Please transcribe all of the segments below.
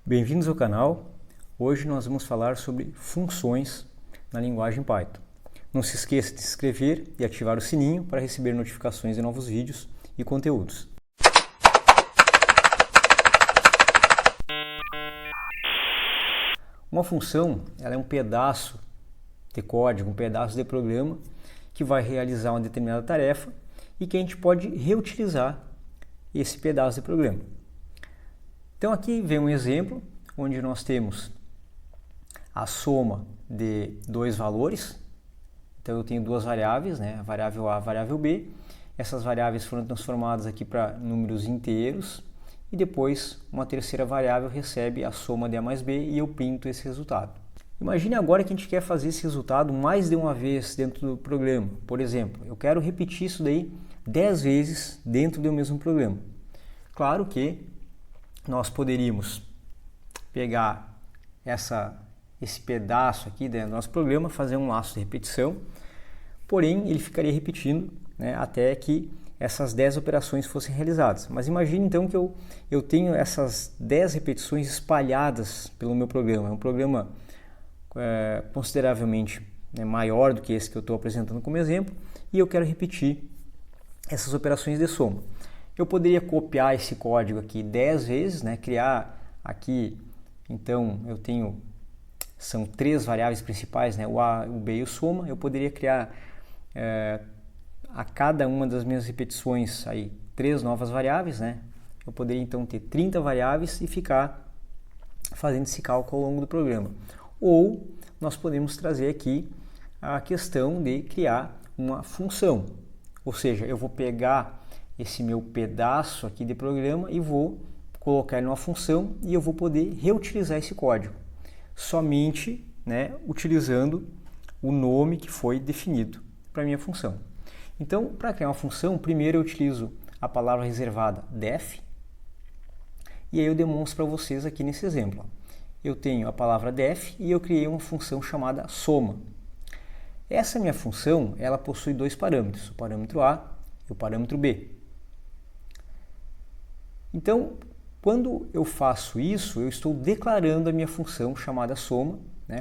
Bem-vindos ao canal. Hoje nós vamos falar sobre funções na linguagem Python. Não se esqueça de se inscrever e ativar o sininho para receber notificações de novos vídeos e conteúdos. Uma função ela é um pedaço de código, um pedaço de programa que vai realizar uma determinada tarefa e que a gente pode reutilizar esse pedaço de programa. Então aqui vem um exemplo onde nós temos a soma de dois valores. Então eu tenho duas variáveis, a variável A e a variável B. Essas variáveis foram transformadas aqui para números inteiros e depois uma terceira variável recebe a soma de A mais B e eu printo esse resultado. Imagine agora que a gente quer fazer esse resultado mais de uma vez dentro do programa. Por exemplo, eu quero repetir isso daí 10 vezes dentro do mesmo programa. Claro que nós poderíamos pegar esse pedaço aqui do nosso programa, fazer um laço de repetição, porém ele ficaria repetindo até que essas 10 operações fossem realizadas. Mas imagine então que eu tenho essas 10 repetições espalhadas pelo meu programa. É um programa consideravelmente maior do que esse que eu estou apresentando como exemplo e eu quero repetir essas operações de soma. Eu poderia copiar esse código aqui 10 vezes, criar aqui, então eu tenho, são três variáveis principais, o A, o B e o soma. Eu poderia criar a cada uma das minhas repetições aí 3 novas variáveis, Eu poderia então ter 30 variáveis e ficar fazendo esse cálculo ao longo do programa. Ou nós podemos trazer aqui a questão de criar uma função, ou seja, eu vou pegar esse meu pedaço aqui de programa e vou colocar ele numa função e eu vou poder reutilizar esse código, somente utilizando o nome que foi definido para a minha função. Então, para criar uma função, primeiro eu utilizo a palavra reservada def, e aí eu demonstro para vocês aqui nesse exemplo. Eu tenho a palavra def e eu criei uma função chamada soma. Essa minha função, ela possui dois parâmetros, o parâmetro A e o parâmetro B. Então, quando eu faço isso, eu estou declarando a minha função chamada soma,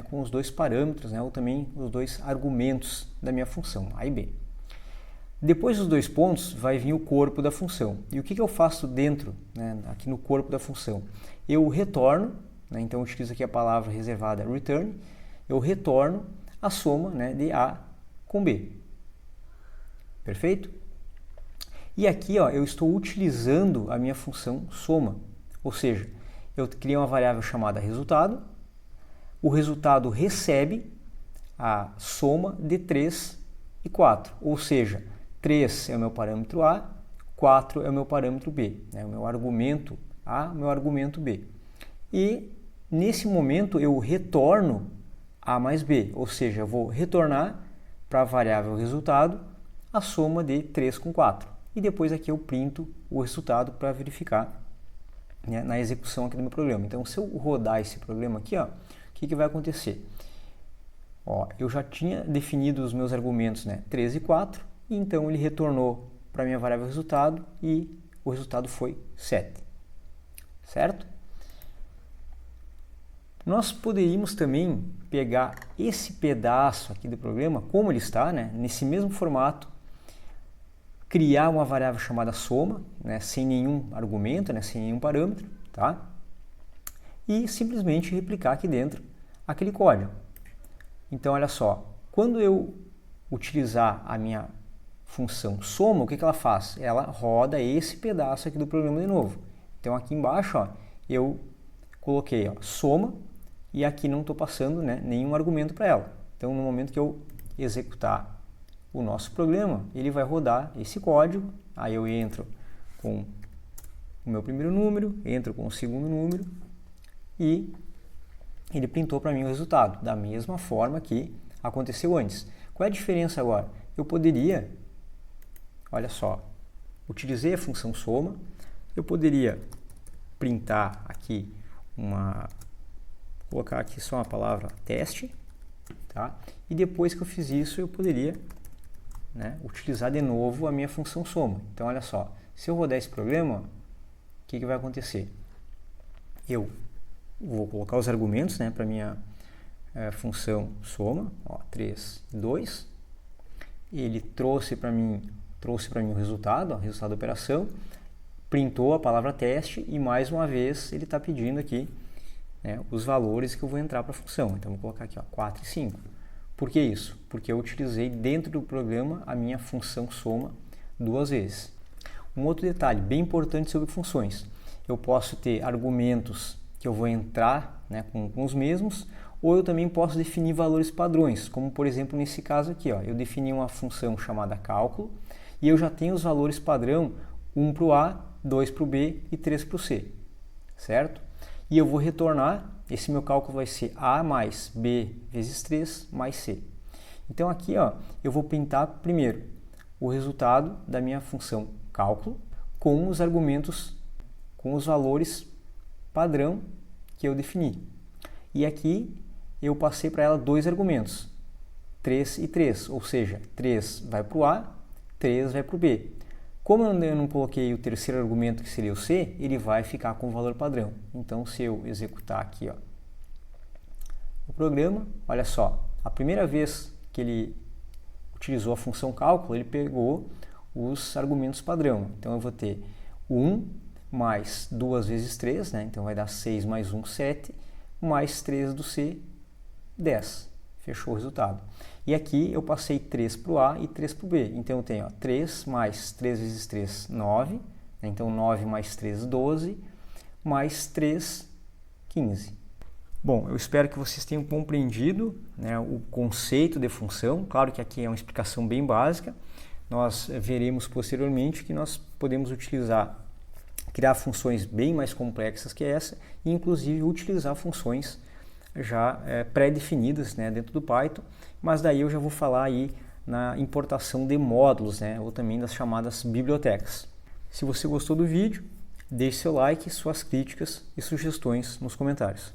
com os dois parâmetros, ou também os dois argumentos da minha função, A e B. Depois dos dois pontos, vai vir o corpo da função. E o que eu faço dentro, aqui no corpo da função? Eu retorno, então eu utilizo aqui a palavra reservada return, eu retorno a soma de A com B. Perfeito? E aqui eu estou utilizando a minha função soma, ou seja, eu criei uma variável chamada resultado, o resultado recebe a soma de 3 e 4, ou seja, 3 é o meu parâmetro A, 4 é o meu parâmetro B, o meu argumento A, o meu argumento B. E nesse momento eu retorno A mais B, ou seja, eu vou retornar para a variável resultado a soma de 3 com 4. E depois aqui eu printo o resultado para verificar na execução aqui do meu programa. Então, se eu rodar esse programa aqui, o que vai acontecer? Eu já tinha definido os meus argumentos 3 e 4, e então ele retornou para a minha variável resultado e o resultado foi 7. Certo? Nós poderíamos também pegar esse pedaço aqui do programa, como ele está, nesse mesmo formato, criar uma variável chamada soma, sem nenhum argumento, sem nenhum parâmetro, tá? E simplesmente replicar aqui dentro aquele código. Então, olha só, quando eu utilizar a minha função soma, o que ela faz? Ela roda esse pedaço aqui do programa de novo. Então, aqui embaixo, eu coloquei soma e aqui não estou passando nenhum argumento para ela. Então, no momento que eu executar o nosso programa, ele vai rodar esse código, aí eu entro com o meu primeiro número, entro com o segundo número e ele printou para mim o resultado, da mesma forma que aconteceu antes. Qual é a diferença agora? Eu poderia, olha só, utilizei a função soma, eu poderia printar aqui colocar aqui só uma palavra teste, tá? E depois que eu fiz isso, eu poderia utilizar de novo a minha função soma. Então, olha só, se eu rodar esse programa, o que vai acontecer? Eu vou colocar os argumentos, né, para minha função soma, ó, 3, 2. Ele trouxe para mim o resultado, ó, resultado da operação, printou a palavra teste e mais uma vez ele está pedindo aqui, né, os valores que eu vou entrar para a função. Então vou colocar aqui, ó, 4 e 5. Por que isso? Porque eu utilizei dentro do programa a minha função soma 2 vezes. Um outro detalhe bem importante sobre funções: eu posso ter argumentos que eu vou entrar, né, com os mesmos, ou eu também posso definir valores padrões, como por exemplo nesse caso aqui, ó, eu defini uma função chamada cálculo e eu já tenho os valores padrão 1 para o A, 2 para o B e 3 para o C, certo? E eu vou retornar, esse meu cálculo vai ser A mais B vezes 3 mais C. Então aqui, ó, eu vou printar primeiro o resultado da minha função cálculo com os argumentos, com os valores padrão que eu defini. E aqui eu passei para ela 2 argumentos, 3 e 3, ou seja, 3 vai para o A, 3 vai para o B. Como eu não coloquei o terceiro argumento, que seria o C, ele vai ficar com o valor padrão. Então, se eu executar aqui, ó, o programa, olha só, a primeira vez que ele utilizou a função cálculo, ele pegou os argumentos padrão. Então, eu vou ter 1 mais 2 vezes 3, né? Então vai dar 6 mais 1, 7, mais 3 do C, 10. Fechou o resultado. E aqui eu passei 3 para o A e 3 para o B. Então eu tenho, ó, 3 mais 3 vezes 3, 9. Né? Então 9 mais 3, 12. Mais 3, 15. Bom, eu espero que vocês tenham compreendido, né, o conceito de função. Claro que aqui é uma explicação bem básica. Nós veremos posteriormente que nós podemos criar funções bem mais complexas que essa e inclusive utilizar funções já pré-definidas, né, dentro do Python, mas daí eu já vou falar aí na importação de módulos, né, ou também das chamadas bibliotecas. Se você gostou do vídeo, deixe seu like, suas críticas e sugestões nos comentários.